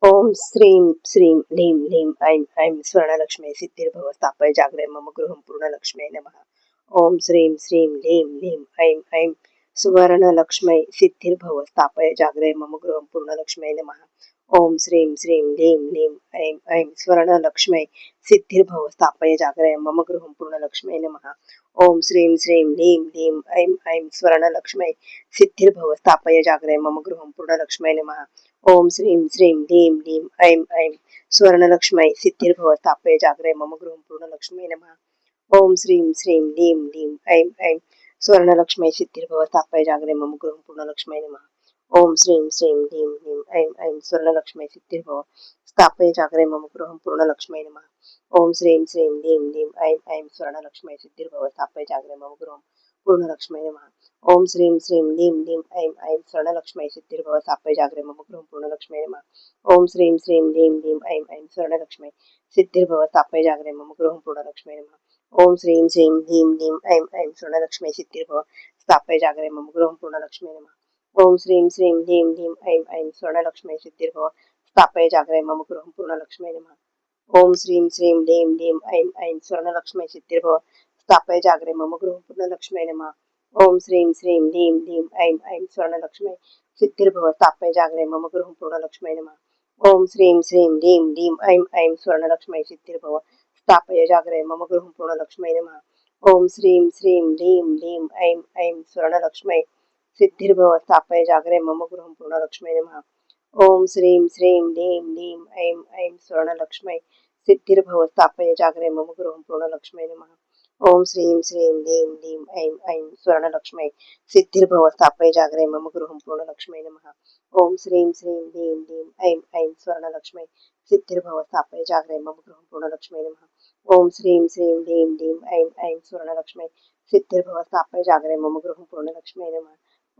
ओम श्रीं श्रीं ह्रीं ह्लीं ऐं ऐं स्वर्णलक्ष्मी सिद्धिर्भव स्थापय जागृय मम गृहं पूर्णलक्ष्म्यै नमः। ओम श्रीं श्रीं ह्रीं ह्लीं ऐं ऐं सुवर्णलक्ष्मी सिद्धिर्भव स्थापय जागृय मम गृहं पूर्णलक्ष्म्यै नमः। ओम श्रीं श्रीं ह्रीं ह्लीं ऐं ऐं स्वर्णलक्ष्मी सिद्धिर्भव स्थापय जागृय मम गृहं पूर्णलक्ष्म्यै नमः। ओम श्रीं श्रीं ह्रीं ह्लीं ऐं ऐं स्वर्णलक्ष्मी सिद्धिर्भव स्थापय जागृय मम गृहं पूर्णलक्ष्म्यै नमः। ओम श्रीं श्रीं ह्रीं ह्लीं ऐं ऐं स्वर्णलक्ष्म्यै सिद्धिर्भव स्थापय जागृय मम गृहं पूर्णलक्ष्म्यै नमः। ओम श्रीं श्रीं ह्रीं ह्लीं ऐं ऐं स्वर्णलक्ष्म्यै सिद्धिर्भव स्थापय जागृय मम गृहं पूर्णलक्ष्म्यै नमः। ओम श्रीं श्रीं ह्रीं ह्लीं ऐं ऐं स्वर्णलक्ष्म्यै सिद्धिर्भव स्थापय जागृय मम गृहं पूर्णलक्ष्म्यै नमः। ओम श्रीं श्रीं ह्रीं ह्लीं ऐं ऐं स्वर्णलक्ष्म्यै सिद्धिर्भव स्थापय जागृय मम गृहं पूर्णलक्ष्म्यै नमः। ओम श्रीं श्रीं ह्रीं ह्लीं ऐं ऐं स्वर्णलक्ष्म्यै सिद्धिर्भव स्थापय जागृय मम गृहं पूर्णलक्ष्म्यै नमः। ओम श्रीं श्रीं ह्रीं ह्लीं ऐं ऐं स्वर्णलक्ष्म्यै सिद्धिर्भव स्थापय जागृय मम गृहं पूर्णलक्ष्म्यै नमः। ओम श्रीं श्रीं ह्रीं ह्लीं ऐं ऐं स्वर्णलक्ष्म्यै सिद्धिर्भव स्थापय जागृय मम गृहं पूर्णलक्ष्म्यै नमः। ओम श्रीं श्रीं ह्रीं ह्लीं ऐं ऐं स्वर्णलक्ष्म्यै सिद्धिर्भव स्थापय जागृय मम गृहं पूर्णलक्ष्म्यै नमः। ओम श्रीं श्रीं ह्रीं ह्लीं ऐं ऐं स्वर्णलक्ष्म्यै सिद्धिर्भव स्थापय जागृय मम गृहं पूर्णलक्ष्म्यै नमः। ओम श्रीं श्रीं ह्रीं ह्लीं ऐं ऐं स्वर्णलक्ष्म्यै सिद्धिर्भव स्थापय जागृय मम गृहं पूर्णलक्ष्म्यै नमः। ओम श्रीं श्रीं ह्रीं ह्लीं ऐं ऐं स्वर्णलक्ष्म्यै सिद्धिर्भव स्थापय जागृय मम गृहं पूर्णलक्ष्म्यै नमः। ओम श्रीं श्रीं ह्रीं ह्लीं ऐं ऐं स्वर्णलक्ष्म्यै सिद्धिर्भव स्थापय जागृय मम गृहं पूर्णलक्ष्म्यै नमः। ओम श्रीं श्रीं ह्रीं ह्लीं ऐं ऐं स्वर्णलक्ष्म्यै सिद्धिर्भव स्थापय जागृय मम गृहं पूर्णलक्ष्म्यै नमः। ओम श्रीं श्रीं ह्रीं ह्लीं ऐं ऐं स्वर्णलक्ष्म्यै सिद्धिर्भव स्थापय जागृय मम गृहं पूर्णलक्ष्म्यै नमः। ओम श्रीं श्रीं ह्रीं ह्लीं ऐं ऐं स्वर्णलक्ष्म्यै सिद्धिर्भव स्थापय जागृय मम गृहं पूर्णलक्ष्म्यै नमः। ओम श्रीं श्रीं ह्रीं ह्लीं ऐं ऐं स्वर्णलक्ष्म्यै सिद्धिर्भव स्थापय जागृय मम गृहं पूर्णलक्ष्म्यै नमः। ओम श्रीं श्रीं ह्रीं ह्लीं ऐं ऐं स्वर्णलक्ष्म्यै सिद्धिर्भव स्थापय जागृय मम गृहं पूर्णलक्ष्म्यै नमः।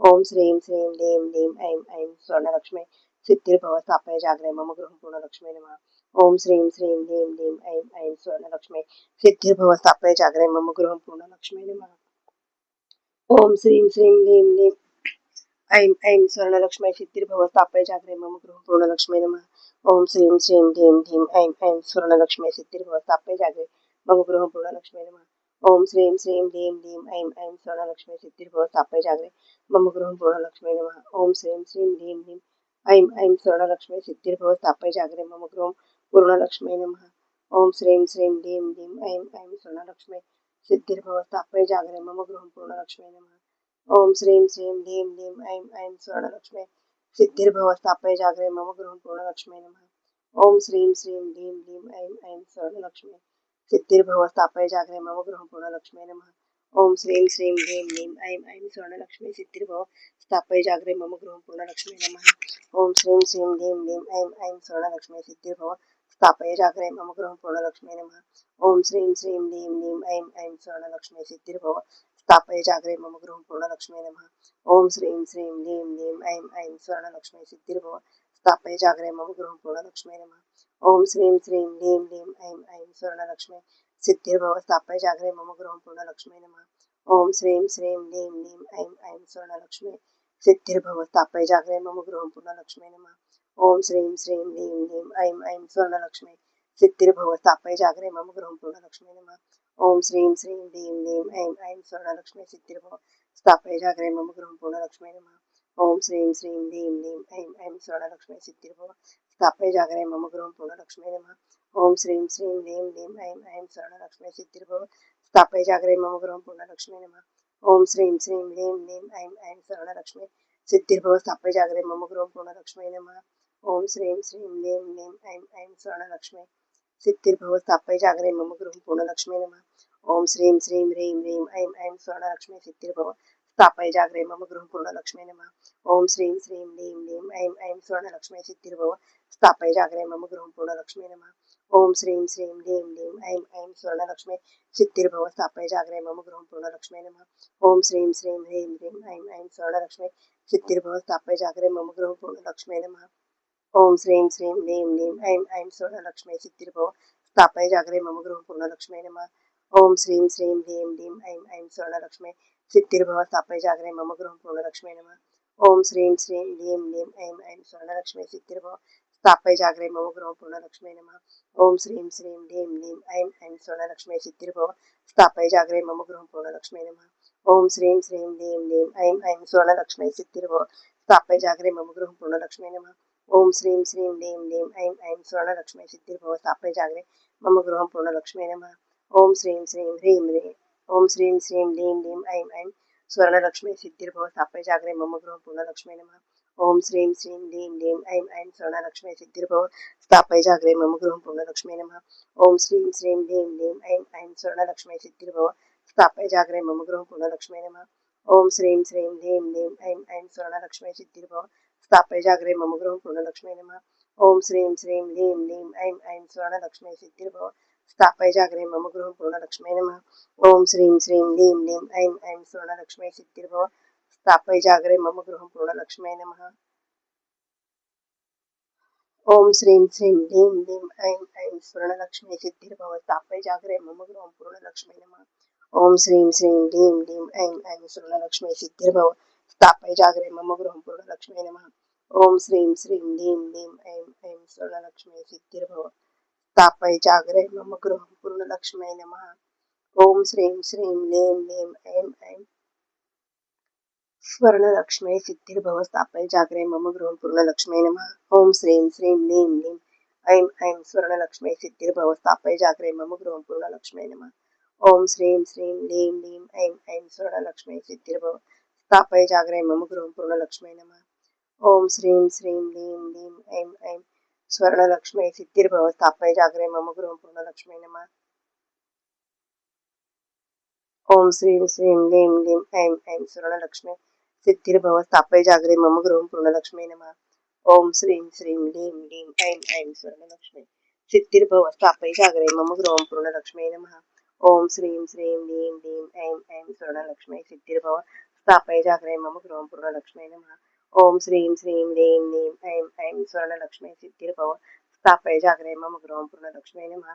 ओम श्रीं श्रीं ह्रीं ह्लीं ऐं ऐं स्वर्णलक्ष्म्यै सिद्धिर्भव स्थापय जागृय मम गृहं पूर्णलक्ष्म्यै नमः। ओम श्रीं श्रीं ह्रीं ह्लीं ऐं ऐं स्वर्णलक्ष्म्यै सिद्धिर्भव स्थापय जागृय मम गृहं पूर्णलक्ष्म्यै नमः। ओम श्रीं श्रीं ह्रीं ह्लीं ऐं ऐं स्वर्णलक्ष्म्यै सिद्धिर्भव स्थापय जागृय मम गृहं पूर्णलक्ष्म्यै नमः। ओम श्रीं श्रीं ह्रीं ह्लीं ऐं ऐं स्वर्णलक्ष्म्यै सिद्धिर्भव स्थापय जागृय मम गृहं पूर्णलक्ष्म्यै नमः। ओम श्रीं श्रीं ह्रीं ह्लीं ऐं ऐं स्वर्णलक्ष्म्यै सिद्धिर्भव स्थापय जागृय मम गृहं पूर्णलक्ष्म्यै नमः। ओम श्रीं श्रीं ह्रीं ह्लीं ऐं ऐं स्वर्णलक्ष्म्यै सिद्धिर्भव स्थापय जागृय मम गृहं पूर्णलक्ष्म्यै नमः। ओम श्रीं श्रीं ह्रीं ह्लीं ऐं ऐं स्वर्णलक्ष्म्यै सिद्धिर्भव स्थापय जागृय मम गृहं पूर्णलक्ष्म्यै नमः। ओम श्रीं श्रीं ह्रीं ह्लीं ऐं ऐं स्वर्णलक्ष्म्यै सिद्धिर्भव स्थापय जागृय मम गृहं पूर्णलक्ष्म्यै नमः। ओम श्रीं श्रीं ह्रीं ह्लीं ऐं ऐं स्वर्णलक्ष्म्यै सिद्धिर्भव स्थापय जागृय मम गृहं पूर्णलक्ष्म्यै नमः। ओम श्रीं श्रीं ह्रीं ह्लीं ऐं ऐं स्वर्णलक्ष्म्यै सिद्धिर्भव स्थापय जागृय मम गृहं पूर्णलक्ष्म्यै नमः। ओम श्रीं श्रीं ह्रीं ह्लीं ऐं ऐं स्वर्णलक्ष्म्यै सिद्धिर्भव स्थापय जागृय मम गृहं पूर्णलक्ष्म्यै नमः। ओम श्रीं श्रीं ह्रीं ह्लीं ऐं ऐं स्वर्णलक्ष्म्यै सिद्धिर्भव स्थापय जागृय मम गृहं पूर्णलक्ष्म्यै नमः। ओम श्रीं श्रीं ह्रीं ह्लीं ऐं ऐं स्वर्णलक्ष्म्यै सिद्धिर्भव स्थापय जागृय मम गृहं पूर्णलक्ष्म्यै नमः। ओम श्रीं श्रीं ह्रीं ह्लीं ऐं ऐं स्वर्णलक्ष्म्यै सिद्धिर्भव स्थापय जागृय मम गृहं पूर्णलक्ष्म्यै नमः। ओम श्रीं श्रीं ह्रीं ह्लीं ऐं ऐं स्वर्णलक्ष्म्यै सिद्धिर्भव स्थापय जागृय मम गृहं पूर्णलक्ष्म्यै नमः। ओम श्रीं श्रीं ह्रीं ह्लीं ऐं ऐं स्वर्णलक्ष्म्यै सिद्धिर्भव स्थापय जागृय मम गृहं पूर्णलक्ष्म्यै नमः। ओम श्रीं श्रीं ह्रीं ह्लीं ऐं ऐं स्वर्णलक्ष्म्यै सिद्धिर्भव स्थापय जागृय मम गृहं पूर्णलक्ष्म्यै नमः। ओम श्रीं श्रीं ह्रीं ह्लीं ऐं ऐं स्वर्णलक्ष्म्यै सिद्धिर्भव स्थापय जागृय मम गृहं पूर्णलक्ष्म्यै नमः। ओम श्रीं श्रीं ह्रीं ह्लीं ऐं ऐं स्वर्णलक्ष्म्यै सिद्धिर्भव स्थापय जागृय मम गृहं पूर्णलक्ष्म्यै नमः। ओम श्रीं श्रीं ह्रीं ह्लीं ऐं ऐं स्वर्णलक्ष्म्यै सिद्धिर्भव स्थापय जागृय मम गृहं पूर्णलक्ष्म्यै नमः। ओम श्रीं श्रीं ह्रीं ह्लीं ऐं ऐं स्वर्णलक्ष्म्यै सिद्धिर्भव स्थापय जागृय मम गृहं पूर्णलक्ष्म्यै नमः। ओम श्रीं श्रीं ह्रीं ह्लीं ऐं ऐं स्वर्णलक्ष्म्यै सिद्धिर्भव स्थापय जागृय मम गृहं पूर्णलक्ष्म्यै नमः। ओम श्रीं श्रीं ह्रीं ह्लीं ऐं ऐं स्वर्णलक्ष्म्यै सिद्धिर्भव स्थापय जागृय मम गृहं पूर्णलक्ष्म्यै नमः। ओम श्रीं श्रीं ह्रीं ह्लीं ऐं ऐं स्वर्णलक्ष्म्यै सिद्धिर्भव स्थापय जागृय मम गृहं पूर्णलक्ष्म्यै नमः। ओम श्रीं श्रीं ह्रीं ह्लीं ऐं ऐं स्वर्णलक्ष्म्यै सिद्धिर्भव स्थापय जागृय मम गृहं पूर्णलक्ष्म्यै नमः। ओम श्रीं श्रीं ह्रीं ह्लीं ऐं ऐं स्वर्णलक्ष्म्यै सिद्धिर्भव स्थापय जागृय मम गृहं पूर्णलक्ष्म्यै नमः। ओम श्रीं श्रीं ह्रीं ह्लीं ऐं ऐं स्वर्णलक्ष्म्यै सिद्धिर्भव स्थापय जागरे मम गृहं पूर्णलक्ष्म्यै नमः। ओम श्रीं श्रीं ह्रीं लीं ऐं ऐं स्वर्णलक्ष्म्यै सिद्धिर्भव स्थापय जागरे मम गृहं पूर्णलक्ष्म्यै नमः। ओम श्रीं श्रीं ह्रीं लीं ऐं ऐं स्वर्णलक्ष्म्यै सिद्धिर्भव स्थापय जागरे मम गृहं पूर्णलक्ष्म्यै नमः। ओम श्रीं श्रीं ह्रीं लीं ऐं ऐं स्वर्णलक्ष्म्यै सिद्धिर्भव स्थापय जागरे मम गृहं पूर्णलक्ष्म्यै नमः। ओम श्रीं श्रीं ह्रीं ह्रीं ओम श्रीं श्रीं लीं लीं ऐं ऐं स्वर्णलक्ष्म्यै सिद्धिर्भव स्थापय जागरे मम गृहं पूर्णलक्ष्म्यै नमः। ओम श्रीं श्रीं लीं लीं ऐं ऐं स्वर्णलक्ष्म्यै सिद्धिर्भव स्थापय जागरे मम गृहं पूर्णलक्ष्म्यै नमः। ओम श्रीं श्रीं लीं लीं ऐं ऐं स्वर्णलक्ष्म्यै सिद्धिर्भव स्थापय जागरे मम गृहं पूर्णलक्ष्म्यै नमः। ओम श्रीं श्रीं लीं लीं ऐं ऐं स्वर्णलक्ष्म्यै सिद्धिर्भव स्थापय जागरे मम गृहं पूर्णलक्ष्म्यै नमः। ओम श्रीं श्रीं लीं लीं ऐं ऐं स्वर्णलक्ष्म्यै सिद्धिर्भव स्थापय जागरे मम गृहं पूर्णलक्ष्म्यै नमः। ओम श्रीं श्रीं लीं लीं ऐं ऐं स्वर्णलक्ष्म्यै सिद्धिर्भव स्थापय जागरे मम गृहं पूर्णलक्ष्म्यै नमः। ओम श्रीं श्रीं लीं लीं ऐं ऐं स्वर्णलक्ष्म्यै सिद्धिर्भव स्थापय जागरे मम गृहं पूर्णलक्ष्म्यै नमः। ओम श्रीं श्रीं लीं लीं ऐं ऐं स्वर्णलक्ष्म्यै सिद्धिर्भव स्थापय जागरे मम गृहं पूर्णलक्ष्म्यै नमः। ओम श्रीं श्रीं लीं लीं ऐं ऐं स्वर्णलक्ष्म्यै सिद्धिर्भव स्थापय जागरे मम गृहं पूर्णलक्ष्म्यै नमः। ओम श्रीं श्रीं लीं लीं ऐं ऐं स्वर्णलक्ष्म्यै सिद्धिर्भव स्थापय जागरे मम गृहं पूर्णलक्ष्म्यै नमः। ओम श्रीं श्रीं लीं लीं ऐं ऐं स्वर्णलक्ष्म्यै सिद्धिर्भव स्थापय जागरे मम गृहं पूर्णलक्ष्म्यै नमः। ओम श्रीं श्रीं लीं लीं ऐं ऐं स्वर्णलक्ष्म्यै सिद्धिर्भव स्थापय जागरे मम गृहं पूर्णलक्ष्म्यै नमः। ओम श्रीं श्रीं लीं लीं ऐं ऐं स्वर्णलक्ष्म्यै सिद्धिर्भव स्थापय जागरे मम गृहं पूर्णलक्ष्म्यै नमः। ओम श्रीं श्रीं लीं लीं ऐं ऐं स्वर्णलक्ष्म्यै सिद्धिर्भव स्थापय जागरे मम गृहं पूर्णलक्ष्म्यै नमः। ओम श्रीं श्रीं लीं लीं ऐं ऐं स्वर्णलक्ष्म्यै सिद्धिर्भव स्थापय जागरे मम गृहं पूर्णलक्ष्म्यै नमः। ओम श्रीं श्रीं लीं लीं ऐं ऐं स्वर्णलक्ष्म्यै सिद्धिर्भव स्थापय जागरे मम गृहं पूर्णलक्ष्म्यै नमः। ओम श्रीं श्रीं लीं लीं ऐं ऐं स्वर्णलक्ष्म्यै सिद्धिर्भव स्थापय जागरे मम गृहं पूर्णलक्ष्म्यै नमः।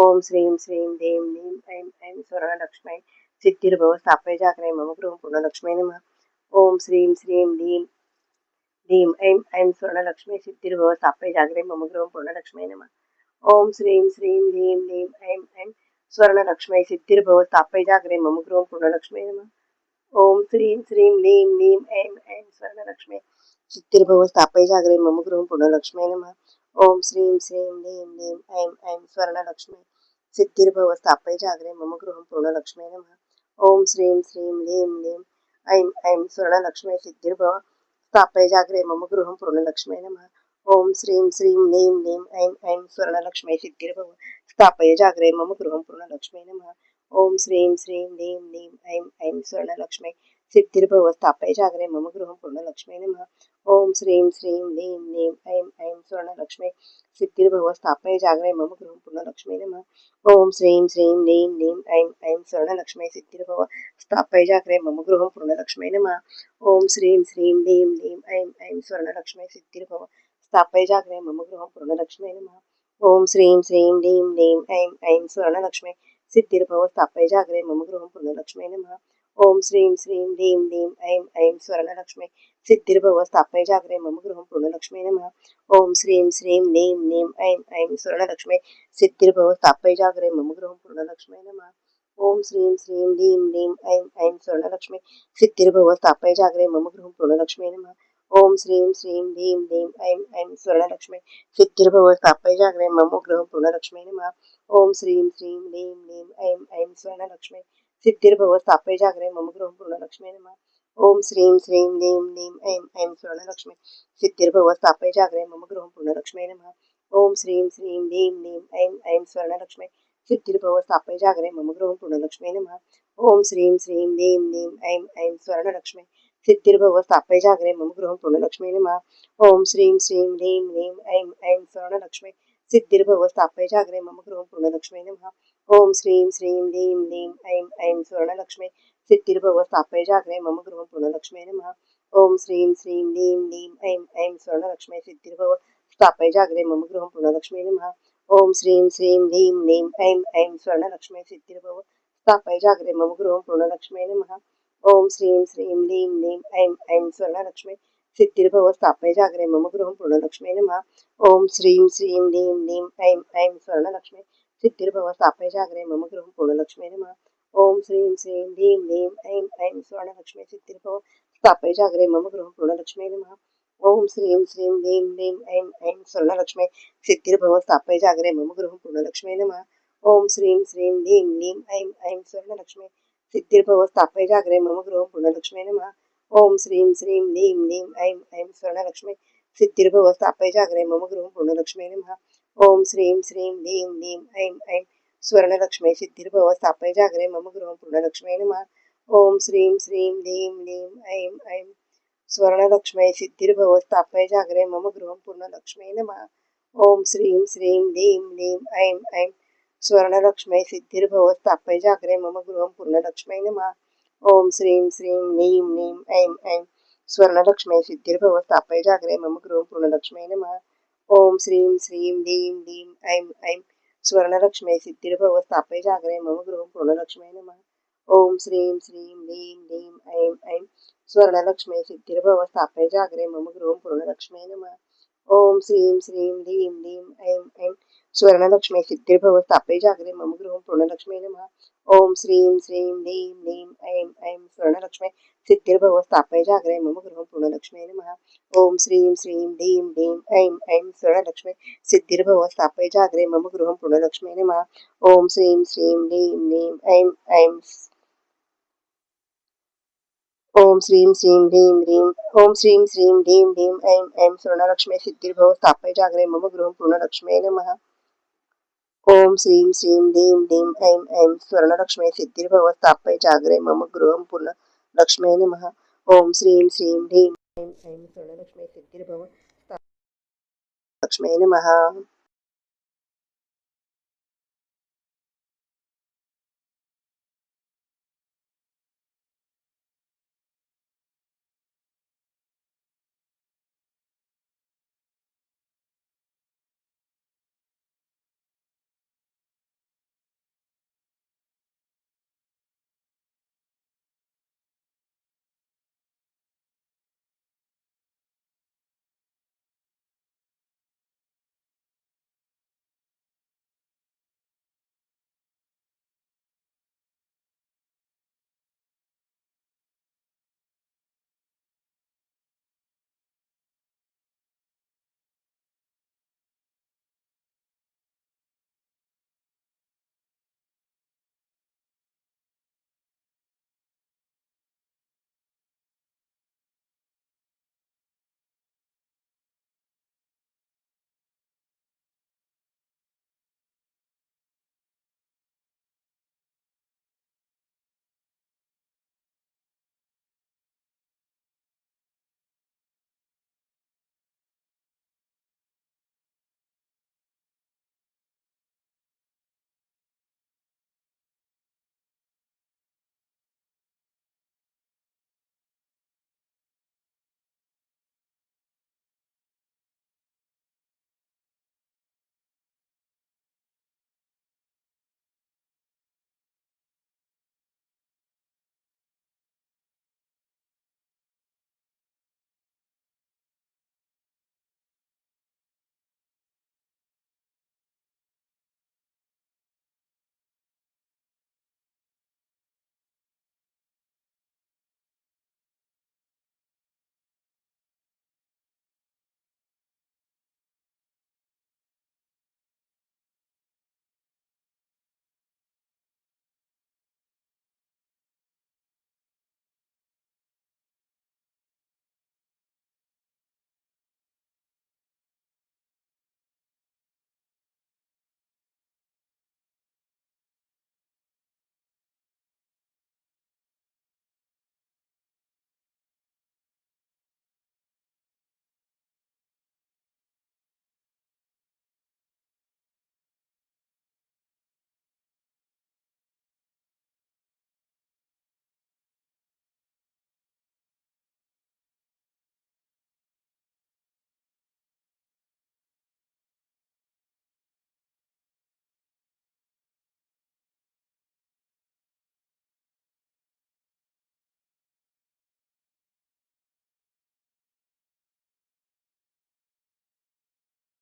ओम श्रीं श्रीं लीं लीं ऐं ऐं स्वर्णलक्ष्म्यै सिद्धिर्भव स्थापय जागरे मम गृहं पूर्णलक्ष्म्यै नमः। ओम श्रीं श्रीं लीं लीं ऐं ऐं स्वर्णलक्ष्म्यै सिद्धिर्भव स्थापय जागरे मम गृहं पूर्णलक्ष्म्यै नमः। ओम श्रीं श्रीं लीं लीं ऐं ऐं स्वर्णलक्ष्म्यै सिद्धिर्भव स्थापय जागरे मम गृहं पूर्णलक्ष्म्यै नमः। ओम श्रीं श्रीं लीं लीं ऐं ऐं स्वर्णलक्ष्म्यै सिद्धिर्भव स्थापय जागरे मम गृहं पूर्णलक्ष्म्यै नमः। ओम श्रीं श्रीं लीं लीं ऐं ऐं स्वर्णलक्ष्म्यै सिद्धिर्भव स्थापय जागरे मम गृहं पूर्णलक्ष्म्यै नमः। ओम श्रीं श्रीं लीं लीं ऐं ऐं स्वर्णलक्ष्म्यै सिद्धिर्भव स्थापय जागरे मम गृहं पूर्णलक्ष्म्यै नमः। ओम श्रीं श्रीं लीं लीं ऐं ऐं स्वर्णलक्ष्म्यै सिद्धिर्भव स्थापय जागरे मम गृहं पूर्णलक्ष्म्यै नमः। ओम श्रीं श्रीं लीं लीं ऐं ऐं स्वर्णलक्ष्म्यै सिद्धिर्भव स्थापय जागरे मम गृहं पूर्णलक्ष्म्यै नमः। ओम श्रीं श्रीं लीं लीं ऐं ऐं स्वर्णलक्ष्म्यै सिद्धिर्भव स्थापय जागरे मम गृहं पूर्णलक्ष्म्यै नमः। ओम श्रीं श्रीं लीं लीं ऐं ऐं स्वर्णलक्ष्म्यै सिद्धिर्भव स्थापय जागरे मम गृहं पूर्णलक्ष्म्यै नमः। ओम श्रीं श्रीं लीं लीं ऐं ऐं स्वर्णलक्ष्म्यै सिद्धिर्भव स्थापय जागरे मम गृहं पूर्णलक्ष्म्यै नमः। ओम श्रीं श्रीं लीं लीं ऐं ऐं स्वर्णलक्ष्म्यै सिद्धिर्भव स्थापय जागरे मम गृहं पूर्णलक्ष्म्यै नमः। ओम श्रीं श्रीं लीं लीं ऐं ऐं स्वर्णलक्ष्म्यै सिद्धिर्भव स्थापय जागरे मम गृहं पूर्णलक्ष्म्यै नमः। ओम श्रीं श्रीं लीं लीं ऐं ऐं स्वर्णलक्ष्म्यै सिद्धिर्भव स्थापय जागरे मम गृहं पूर्णलक्ष्म्यै नमः। ओम श्रीं श्रीं लीं लीं ऐं ऐं स्वर्णलक्ष्म्यै सिद्धिर्भव स्थापय जागरे मम गृहं पूर्णलक्ष्म्यै नमः। ओम श्रीं श्रीं लीं लीं ऐं ऐं स्वर्णलक्ष्म्यै सिद्धिर्भव स्थापय जागरे मम गृहं पूर्णलक्ष्म्यै नमः। ओम श्रीं श्रीं लीं लीं ऐं ऐं स्वर्णलक्ष्म्यै सिद्धिर्भव स्थापय जागरे मम गृहं पूर्णलक्ष्म्यै नमः। ओम श्रीं श्रीं लीं लीं ऐं ऐं स्वर्णलक्ष्म्यै सिद्धिर्भव स्थापय जागरे मम गृहं पूर्णलक्ष्म्यै नमः। ओम श्रीं श्रीं लीं लीं ऐं ऐं स्वर्णलक्ष्म्यै सिद्धिर्भव स्थापय जागरे मम गृहं पूर्णलक्ष्म्यै नमः। ओम श्रीं श्रीं लीं लीं ऐं ऐं स्वर्णलक्ष्म्यै सिद्धिर्भव स्थापय जागरे मम गृहं पूर्णलक्ष्म्यै नमः। ओम श्रीं श्रीं लीं लीं ऐं ऐं स्वर्णलक्ष्म्यै सिद्धिर्भव स्थापय जागरे मम गृहं पूर्णलक्ष्म्यै नमः। ओम श्रीं श्रीं लीं लीं ऐं ऐं स्वर्णलक्ष्म्यै सिद्धिर्भव स्थापय जागरे मम गृहं पूर्णलक्ष्म्यै नमः। ओम श्रीं श्रीं लीं लीं ऐं ऐं स्वर्णलक्ष्म्यै सिद्धिर्भव स्थापय जागरे मम गृहं पूर्णलक्ष्म्यै नमः। ओम श्रीं श्रीं लीं लीं ऐं ऐं स्वर्णलक्ष्म्यै सिद्धिर्भव स्थापय जागरे मम गृहं पूर्णलक्ष्म्यै नमः। ओम श्रीं श्रीं लीं लीं ऐं ऐं स्वर्णलक्ष्म्यै सिद्धिर्भव स्थापय जागरे मम गृहं पूर्णलक्ष्मी नमः. ओम श्रीं श्रीं लीं लीं ऐं ऐं स्वर्णलक्ष्मी सिद्धिर्भव स्थापय जागरे मम गृहं पूर्णलक्ष्मी नमः. ओम श्रीं श्रीं लीं लीं ऐं ऐं स्वर्णलक्ष्मी सिद्धिर्भव स्थापय जागरे मम गृहं पूर्णलक्ष्मी नमः. ओम श्रीं श्रीं लीं लीं ऐं ऐं स्वर्णलक्ष्मी सिद्धिर्भव स्थापय जागरे मम गृहं पूर्णलक्ष्मी नमः. ओम श्रीं श्रीं लीं लीं ऐं ऐं स्वर्णलक्ष्मी सिद्धिर्भव स्थापय जागरे मम गृहं पूर्णलक्ष्मी नमः. ओम श्रीं श्रीं लीं लीं ऐं ऐं स्वर्णलक्ष्मी सिद्धिर्भव स्थापय जागरे मम गृहं पूर्णलक्ष्मी नमः. ओम श्रीं श्रीं लीं लीं ऐं ऐं स्वर्णलक्ष्मी सिद्धिर्भव स्थापय जागरे मम गृहं पूर्णलक्ष्मी नमः. ओम श्रीं श्रीं लीं लीं ऐं ऐं स्वर्णलक्ष्मी सिद्धिर्भव स्थापय जागरे मम गृहं पूर्णलक्ष्मी नमः. ओम श्रीं श्रीं लीं लीं ऐं ऐं स्वर्णलक्ष्मी सिद्धिर्भव स्थापय जागरे मम गृहं पूर्णलक्ष्मी नमः. ओम श्रीं श्रीं लीं लीं ऐं ऐं स्वर्णलक्ष्मी सिद्धिर्भव स्थापय जागरे मम गृहं पूर्णलक्ष्मी नमः. ओम श्रीं श्रीं लीं लीं ऐं ऐं स्वर्णलक्ष्मी सिद्धिर्भव स्थापय जागरे मम गृहं पूर्णलक्ष्मी नमः. ओम श्रीं श्रीं लीं लीं ऐं ऐं स्वर्णलक्ष्मी सिद्धिर्भव स्थापय जागरे मम गृहं पूर्णलक्ष्मी नमः. ओम श्रीं श्रीं लीं लीं ऐं ऐं स्वर्णलक्ष्मी सिद्धिर्भव स्थापय जागरे मम गृहं पूर्णलक्ष्मी नमः. ओम श्रीं श्रीं लीं लीं ऐं ऐं स्वर्णलक्ष्मी सिद्धिर्भव स्थापय जागरे मम गृहं पूर्णलक्ष्मी नमः. ओम श्रीं श्रीं लीं लीं ऐं ऐं स्वर्णलक्ष्मी सिद्धिर्भव स्थापय जागरे मम गृहं पूर्णलक्ष्मी नमः. ओम श्रीं श्रीं लीं लीं ऐं ऐं ओम श्रीं श्रीं लीं लीं ओम श्रीं श्रीं लीं लीं ऐं ऐं स्वर्णलक्ष्मी सिद्धिर्भव स्थापय जागरे मम गृहं पूर्णलक्ष्मी नमः. ओम श्रीं श्रीं लीं लीं ऐं ऐं स्वर्णलक्ष्मी सिद्धिर्भव स्थापय जागरे मम गृहं पूर्णलक्ष्मी नमः. ओम श्रीं श्रीं लीं ऐं ऐं स्वर्णलक्ष्मी सिद्धिर्भव स्थापय लक्ष्मी नमः.